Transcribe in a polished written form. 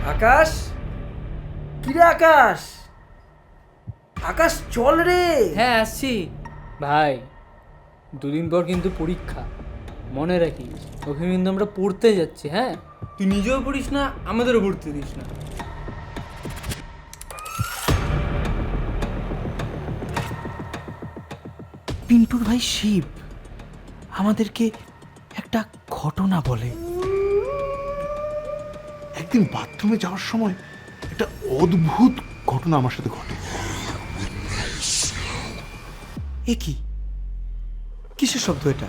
আকাশ, কিরে আকাশ, আকাশ চল রে। হ্যাঁ আসছি। ভাই, দুদিন পর কিন্তু পরীক্ষা, মনে রাখিস। ওখানে কিন্তু আমরা পড়তে যাচ্ছি। হ্যাঁ, তুই নিজেও পড়িস না, আমাদেরও পড়তে দিস না। পিন্টুর ভাই শিব আমাদেরকে একটা ঘটনা বলে। একদিন বাথরুমে যাওয়ার সময় একটা অদ্ভুত ঘটনা আমার সাথে ঘটে। এ কি, কিসের শব্দ এটা?